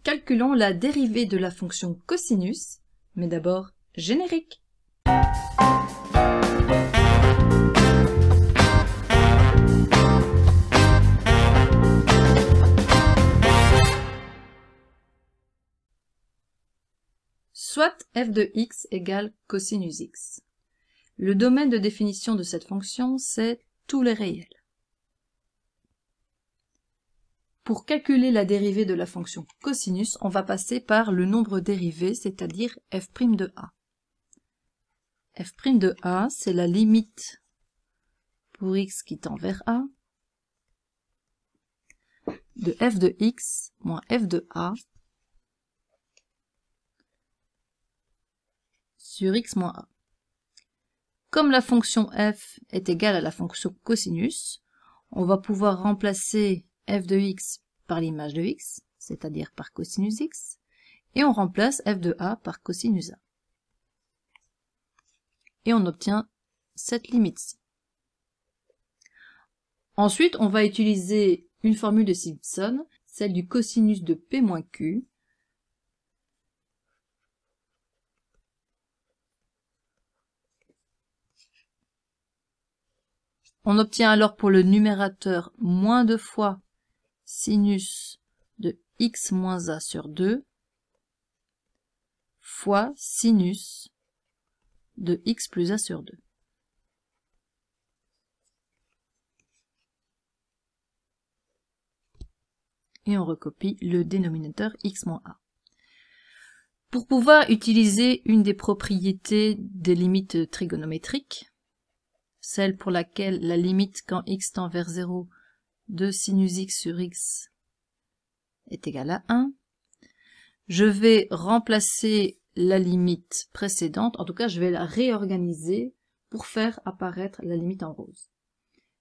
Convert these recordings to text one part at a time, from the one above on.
Calculons la dérivée de la fonction cosinus, mais d'abord générique. Soit f de x égale cosinus x. Le domaine de définition de cette fonction, c'est tous les réels. Pour calculer la dérivée de la fonction cosinus, on va passer par le nombre dérivé, c'est-à-dire f' de a. f' de a, c'est la limite pour x qui tend vers a de f de x moins f de a sur x moins a. Comme la fonction f est égale à la fonction cosinus, on va pouvoir remplacer f de x par l'image de x, c'est-à-dire par cosinus x, et on remplace f de a par cosinus a. Et on obtient cette limite-ci. Ensuite, on va utiliser une formule de Simpson, celle du cosinus de p moins q, on obtient alors pour le numérateur moins 2 fois sinus de x moins a sur 2 fois sinus de x plus a sur 2. Et on recopie le dénominateur x moins a. Pour pouvoir utiliser une des propriétés des limites trigonométriques, celle pour laquelle la limite quand x tend vers 0 de sinus x sur x est égale à 1, je vais remplacer la limite précédente, en tout cas je vais la réorganiser pour faire apparaître la limite en rose.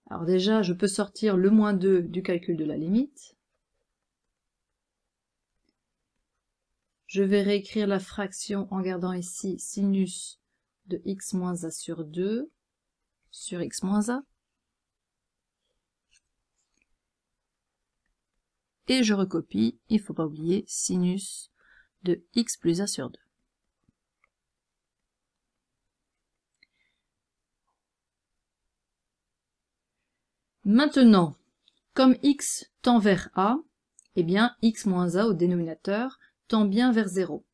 Alors déjà, je peux sortir le moins 2 du calcul de la limite. Je vais réécrire la fraction en gardant ici sinus de x moins a sur 2 sur x moins a. Et je recopie, il ne faut pas oublier, sinus de x plus a sur 2. Maintenant, comme x tend vers a, eh bien x moins a au dénominateur tend bien vers 0.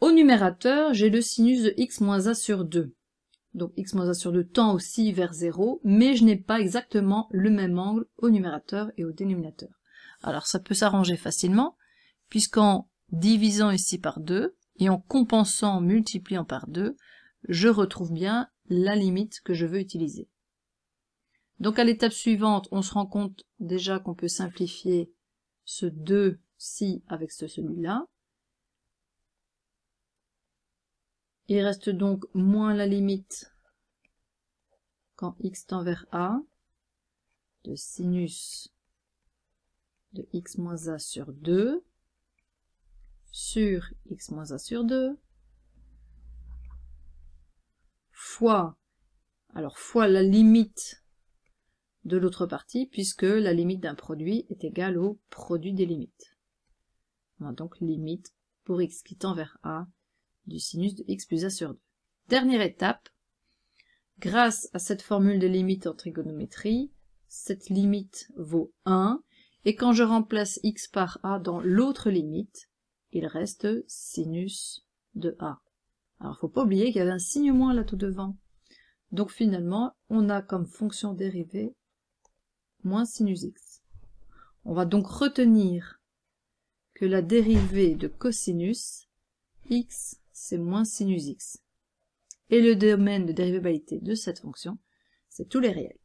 Au numérateur, j'ai le sinus de x moins a sur 2. Donc x moins a sur 2 tend aussi vers 0, mais je n'ai pas exactement le même angle au numérateur et au dénominateur. Alors ça peut s'arranger facilement, puisqu'en divisant ici par 2, et en compensant, en multipliant par 2, je retrouve bien la limite que je veux utiliser. Donc à l'étape suivante, on se rend compte déjà qu'on peut simplifier ce 2ci avec celui-là. Il reste donc moins la limite quand x tend vers a de sinus de x moins a sur 2 sur x moins a sur 2 fois la limite de l'autre partie, puisque la limite d'un produit est égale au produit des limites. On a donc limite pour x qui tend vers a du sinus de x plus a sur 2. Dernière étape, grâce à cette formule de limite en trigonométrie, cette limite vaut 1, et quand je remplace x par a dans l'autre limite, il reste sinus de a. Alors il ne faut pas oublier qu'il y avait un signe moins là tout devant. Donc finalement, on a comme fonction dérivée moins sinus x. On va donc retenir que la dérivée de cosinus, x, c'est moins sinus x. Et le domaine de dérivabilité de cette fonction, c'est tous les réels.